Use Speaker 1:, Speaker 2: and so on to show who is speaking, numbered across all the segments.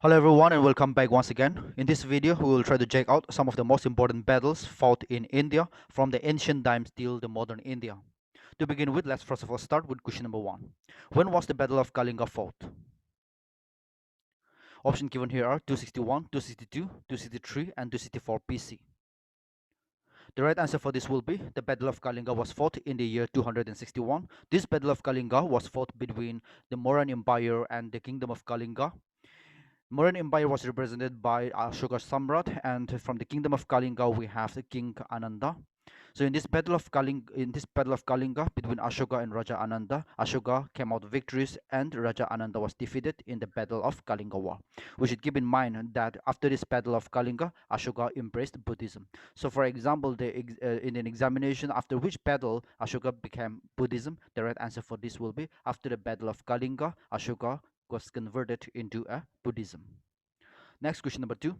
Speaker 1: Hello everyone and welcome back once again. In this video, we will try to check out some of the most important battles fought in India from the ancient times till the modern India. To begin with, let's first of all start with question number 1. When was the Battle of Kalinga fought? Options given here are 261, 262, 263 and 264 BC. The right answer for this will be the Battle of Kalinga was fought in the year 261. This Battle of Kalinga was fought between the Mauryan Empire and the Kingdom of Kalinga. Mauryan Empire was represented by Ashoka Samrat, and from the kingdom of Kalinga we have the King Ananda. So in this battle of Kalinga between Ashoka and Raja Ananda, Ashoka came out victorious and Raja Ananda was defeated in the Battle of Kalinga War. We should keep in mind that after this Battle of Kalinga, Ashoka embraced Buddhism. So for example, in an examination after which battle Ashoka became Buddhism, the right answer for this will be after the Battle of Kalinga, Ashoka was converted into a Buddhism. Next question number 2.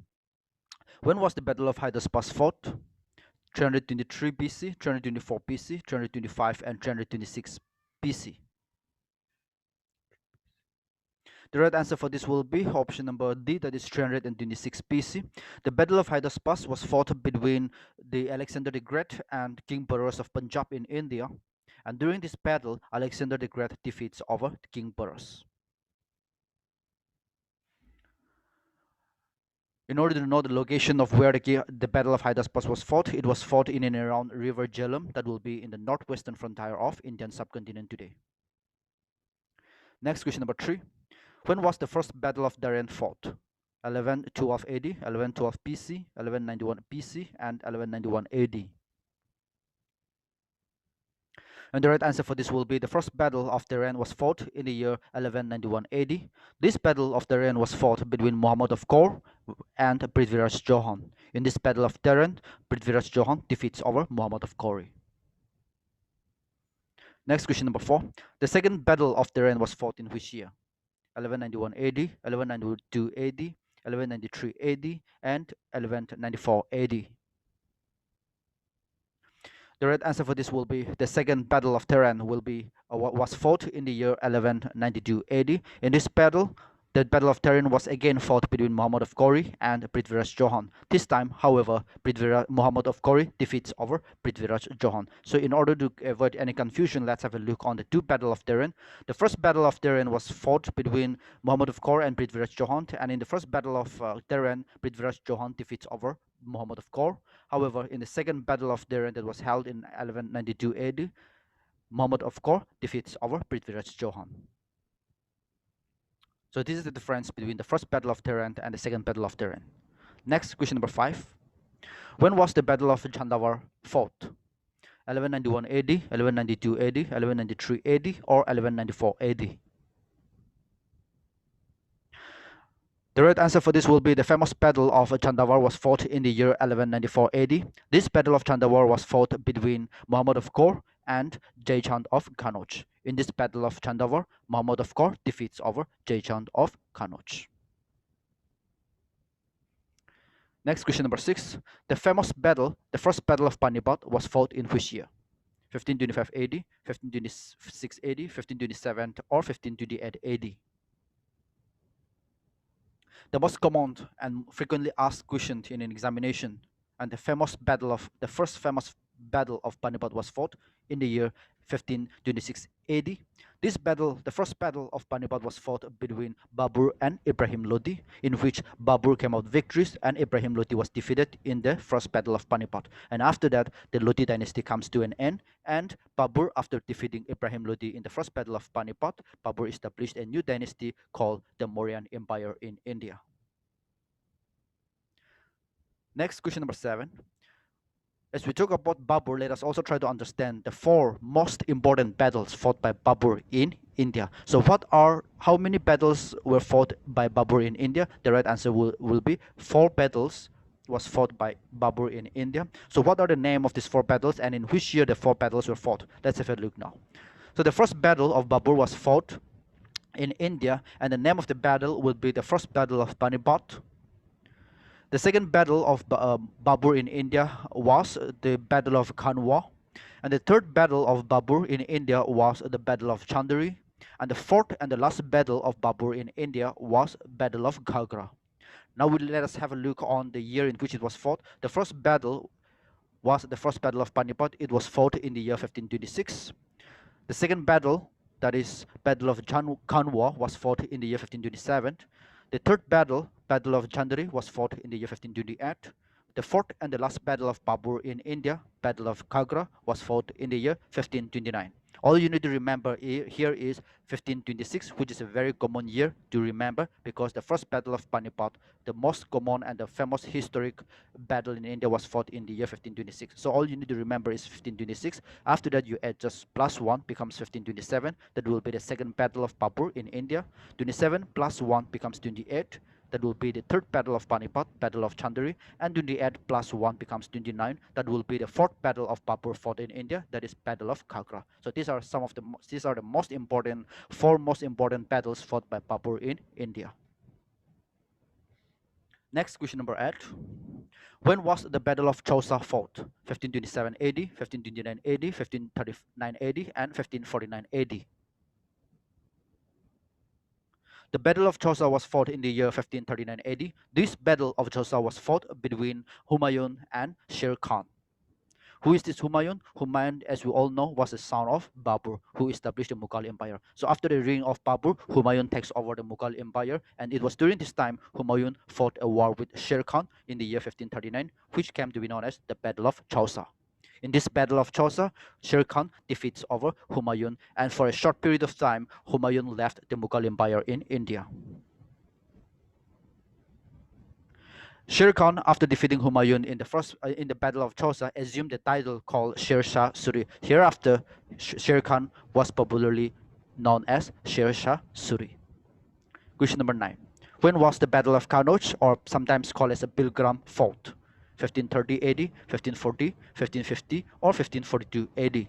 Speaker 1: When was the Battle of Hydaspes fought? 323 BC, 324 BC, 325 and 326 BC. The right answer for this will be option number D, that is 326 BC. The Battle of Hydaspes was fought between the Alexander the Great and King Burros of Punjab in India. And during this battle, Alexander the Great defeats over King Burros. In order to know the location of where the Battle of Hydaspes was fought, it was fought in and around River Jhelum, that will be in the northwestern frontier of Indian subcontinent today. Next question number 3. When was the first Battle of Darien fought? 1112 AD, 1112 BC, 1191 BC, and 1191 AD. And the right answer for this will be the first Battle of Darien was fought in the year 1191 AD. This Battle of Darien was fought between Muhammad of Kaur and Prithviraj Chauhan. In this Battle of Darien, Prithviraj Chauhan defeats over Muhammad of Kauri. Next question number 4. The second Battle of Darien was fought in which year? 1191 AD, 1192 AD, 1193 AD, and 1194 AD. The right answer for this will be the second Battle of Darien was fought in the year 1192 AD. In this battle, the Battle of Darien was again fought between Muhammad of Kauri and Prithviraj Chauhan. This time, however, Muhammad of Kauri defeats over Prithviraj Chauhan. So in order to avoid any confusion, let's have a look on the two Battle of Darien. The first Battle of Darien was fought between Muhammad of Kaur and Prithviraj Chauhan, and in the first Battle of Darien, Prithviraj Chauhan defeats over Muhammad of Kaur. However, in the second Battle of Darien that was held in 1192 AD, Muhammad of Kaur defeats over Prithviraj Chauhan. So this is the difference between the first Battle of Darien and the second Battle of Darien. Next, question number 5. When was the Battle of Chandavar fought? 1191 AD, 1192 AD, 1193 AD, or 1194 AD? The right answer for this will be the famous Battle of Chandavar was fought in the year 1194 AD. This Battle of Chandavar was fought between Muhammad of Kaur and Jaichand of Kannauj. In this Battle of Chandavar, Muhammad of Kaur defeats over Jaichand of Kannauj. Next, question number 6. The famous battle, the first Battle of Panipat, was fought in which year? 1525 AD, 1526 AD, 1527, or 1528 AD? The most common and frequently asked question in an examination, and the first famous battle of Panipat was fought in the year 1526 AD. This battle, the first battle of Panipat, was fought between Babur and Ibrahim Lodi, in which Babur came out victorious and Ibrahim Lodi was defeated in the first battle of Panipat. And after that, the Lodi dynasty comes to an end, and Babur, after defeating Ibrahim Lodi in the first battle of Panipat, Babur established a new dynasty called the Mauryan Empire in India. Next, question number 7. As we talk about Babur, let us also try to understand the 4 most important battles fought by Babur in India. So how many battles were fought by Babur in India? The right answer will be 4 battles was fought by Babur in India. So what are the name of these 4 battles, and in which year the 4 battles were fought? Let's have a look now. So the first battle of Babur was fought in India, and the name of the battle will be the first Battle of Panipat. The second battle of Babur in India was the Battle of Kannauj, and the third battle of Babur in India was the Battle of Chandari. And the fourth and the last battle of Babur in India was Battle of Ghagra. Now let us have a look on the year in which it was fought. The first battle was the first Battle of Panipat. It was fought in the year 1526. The second battle, that is Battle of Kannauj, was fought in the year 1527. The third battle, Battle of Chandavar, was fought in the year 1528. The fourth and the last battle of Babur in India, Battle of Ghagra, was fought in the year 1529. All you need to remember here is 1526, which is a very common year to remember because the first Battle of Panipat, the most common and the famous historic battle in India, was fought in the year 1526. So all you need to remember is 1526. After that, you add just +1 becomes 1527. That will be the second Battle of Babur in India. 27 plus 1 becomes 28. That will be the third Battle of Panipat, Battle of Chandavar, and 28 plus 1 becomes 29. That will be the fourth Battle of Babur fought in India, that is Battle of Ghagra. So these are the most important, four most important battles fought by Babur in India. Next, question number 8. When was the Battle of Chausa fought? 1527 AD, 1529 AD, 1539 AD, and 1549 AD. The Battle of Chausa was fought in the year 1539 AD. This Battle of Chausa was fought between Humayun and Sher Khan. Who is this Humayun? Humayun, as we all know, was the son of Babur, who established the Mughal Empire. So after the reign of Babur, Humayun takes over the Mughal Empire, and it was during this time Humayun fought a war with Sher Khan in the year 1539, which came to be known as the Battle of Chausa. In this Battle of Chausa, Sher Khan defeats over Humayun, and for a short period of time, Humayun left the Mughal Empire in India. Sher Khan, after defeating Humayun in the Battle of Chausa, assumed the title called Sher Shah Suri. Hereafter, Sher Khan was popularly known as Sher Shah Suri. Question number 9. When was the Battle of Kannauj, or sometimes called as a bilgram, fought? 1530 AD, 1540, 1550, or 1542 AD.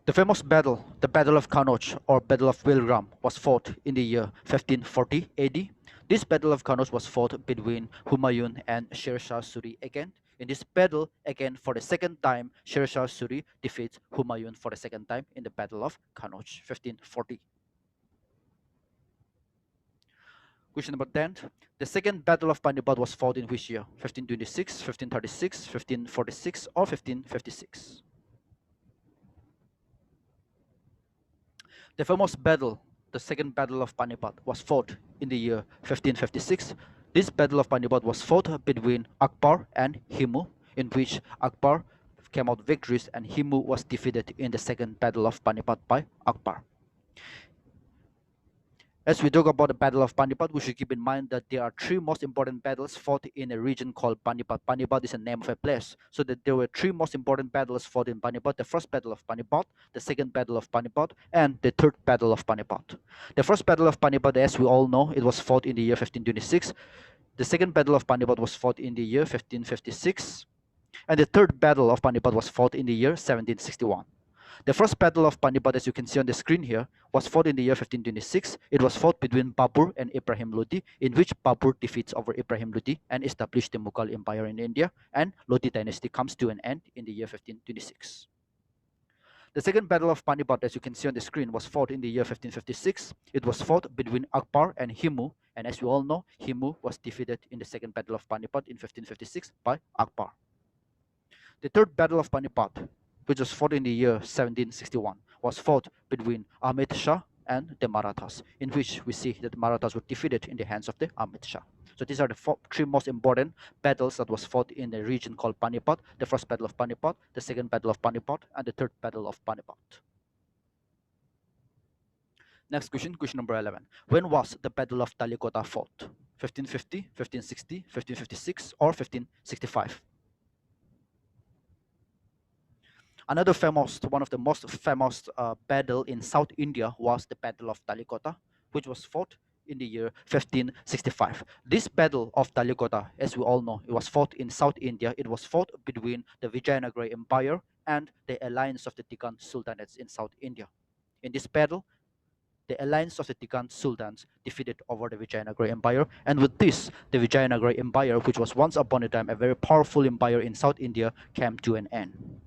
Speaker 1: The famous battle, the Battle of Kannauj or Battle of Bilgram, was fought in the year 1540 AD. This Battle of Kannauj was fought between Humayun and Sher Shah Suri again. In this battle, again for the second time, Sher Shah Suri defeats Humayun for the second time in the Battle of Kannauj, 1540. Question number 10. The second Battle of Panipat was fought in which year? 1526, 1536, 1546, or 1556? The famous battle, the second Battle of Panipat, was fought in the year 1556. This Battle of Panipat was fought between Akbar and Himu, in which Akbar came out victorious and Himu was defeated in the second Battle of Panipat by Akbar. As we talk about the Battle of Panipat, we should keep in mind that there are three most important battles fought in a region called Panipat. Panipat is the name of a place. So that there were three most important battles fought in Panipat. The first Battle of Panipat, the second Battle of Panipat, and the third Battle of Panipat. The first Battle of Panipat, as we all know, it was fought in the year 1526. The second Battle of Panipat was fought in the year 1556. And the third Battle of Panipat was fought in the year 1761. The first Battle of Panipat, as you can see on the screen here, was fought in the year 1526. It was fought between Babur and Ibrahim Lodi, in which Babur defeats over Ibrahim Lodi and established the Mughal Empire in India, and Lodi dynasty comes to an end in the year 1526. The second Battle of Panipat, as you can see on the screen, was fought in the year 1556. It was fought between Akbar and Himu, and as we all know, Himu was defeated in the second Battle of Panipat in 1556 by Akbar. The third Battle of Panipat, which was fought in the year 1761, was fought between Ahmed Shah and the Marathas, in which we see that the Marathas were defeated in the hands of the Ahmed Shah. So these are the three most important battles that was fought in the region called Panipat: the first Battle of Panipat, the second Battle of Panipat, and the third Battle of Panipat. Next question, question number 11. When was the Battle of Talikota fought? 1550, 1560, 1556, or 1565? Another one of the most famous battle in South India was the Battle of Talikota, which was fought in the year 1565. This Battle of Talikota, as we all know, it was fought in South India. It was fought between the Vijayanagara Empire and the alliance of the Deccan Sultanates in South India. In this battle, the alliance of the Deccan Sultans defeated over the Vijayanagara Empire, and with this, the Vijayanagara Empire, which was once upon a time a very powerful empire in South India, came to an end.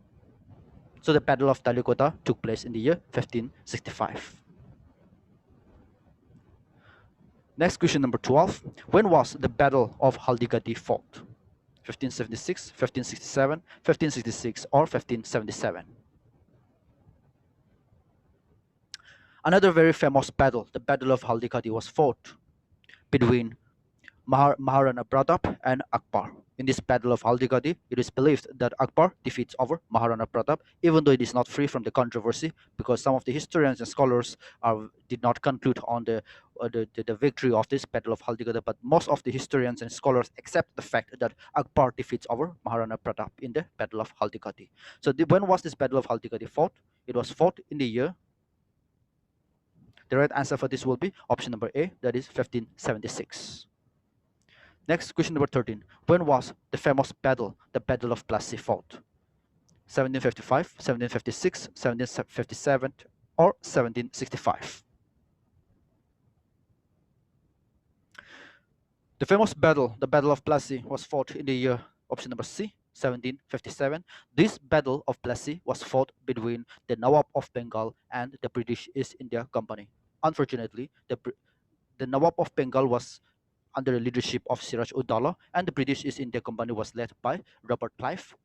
Speaker 1: So the Battle of Talikota took place in the year 1565. Next question number 12. When was the Battle of Haldighati fought? 1576, 1567, 1566, or 1577? Another very famous battle, the Battle of Haldighati, was fought between Maharana Pratap and Akbar. In this Battle of Haldighati, it is believed that Akbar defeats over Maharana Pratap, even though it is not free from the controversy, because some of the historians and scholars did not conclude on the victory of this Battle of Haldighati, but most of the historians and scholars accept the fact that Akbar defeats over Maharana Pratap in the Battle of Haldighati. So when was this Battle of Haldighati fought? It was fought in the year. The right answer for this will be option number A, that is 1576. Next, question number 13. When was the famous battle, the Battle of Plassey, fought? 1755, 1756, 1757, or 1765? The famous battle, the Battle of Plassey, was fought in the year, option number C, 1757. This Battle of Plassey was fought between the Nawab of Bengal and the British East India Company. Unfortunately, the Nawab of Bengal was under the leadership of Siraj-ud-Daulah, and the British East India Company was led by Robert Clive.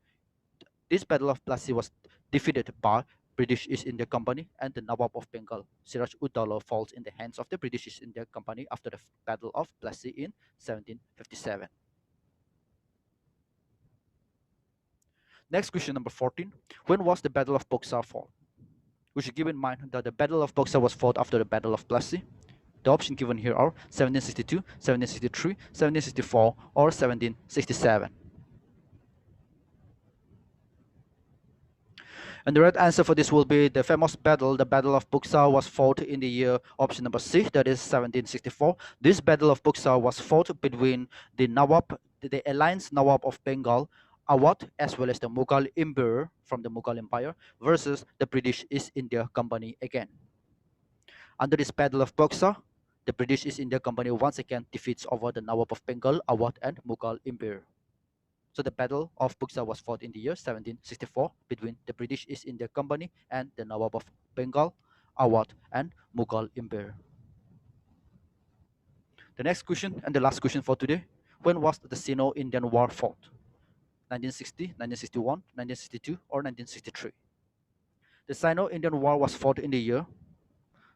Speaker 1: This Battle of Plassey was defeated by British East India Company, and the Nawab of Bengal, Siraj-ud-Daulah, falls in the hands of the British East India Company after the Battle of Plassey in 1757. Next, question number 14. When was the Battle of Buxar fought? We should keep in mind that the Battle of Buxar was fought after the Battle of Plassey. The options given here are 1762, 1763, 1764, or 1767. And the right answer for this will be the famous battle, the Battle of Buxar, was fought in the year option number C, that is 1764. This Battle of Buxar was fought between the alliance Nawab of Bengal, Awadh, as well as the Mughal Emperor from the Mughal Empire, versus the British East India Company again. Under this Battle of Buxar, the British East India Company once again defeats over the Nawab of Bengal, Awadh, and Mughal Empire. So the Battle of Buxar was fought in the year 1764 between the British East India Company and the Nawab of Bengal, Awadh, and Mughal Empire. The next question and the last question for today. When was the Sino-Indian War fought? 1960, 1961, 1962, or 1963? The Sino-Indian War was fought in the year.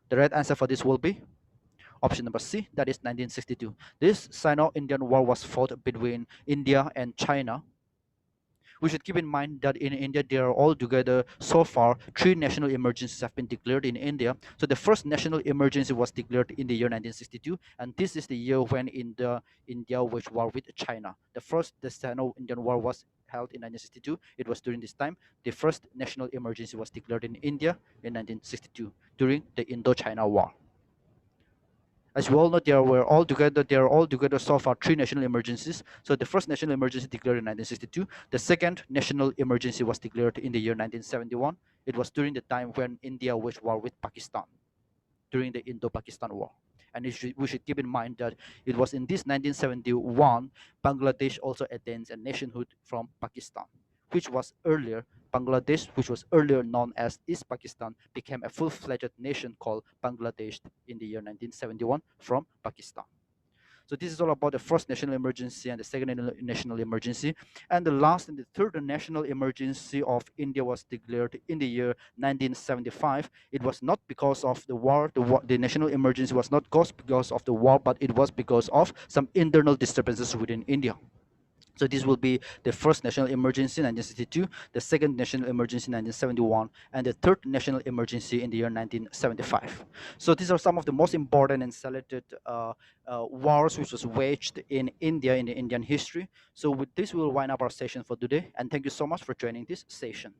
Speaker 1: The right answer for this will be option number C, that is 1962. This Sino-Indian War was fought between India and China. We should keep in mind that in India, there are altogether so far 3 national emergencies have been declared in India. So the first national emergency was declared in the year 1962, and this is the year when India waged war with China. The Sino-Indian War was held in 1962. It was during this time the first national emergency was declared in India in 1962 during the Indo-China War. As we all know, there are altogether so far 3 national emergencies. So the first national emergency declared in 1962. The second national emergency was declared in the year 1971. It was during the time when India waged war with Pakistan during the Indo-Pakistan War. And we should keep in mind that it was in this 1971 Bangladesh also attains a nationhood from Pakistan, which was earlier Bangladesh, which was earlier known as East Pakistan, became a full-fledged nation called Bangladesh in the year 1971 from Pakistan. So this is all about the first national emergency and the second national emergency. And the last and the third national emergency of India was declared in the year 1975. It was not because of the war. The national emergency was not caused because of the war, but it was because of some internal disturbances within India. So this will be the first national emergency in 1962, the second national emergency in 1971, and the third national emergency in the year 1975. So these are some of the most important and selected wars which was waged in India in the Indian history. So with this, we will wind up our session for today. And thank you so much for joining this session.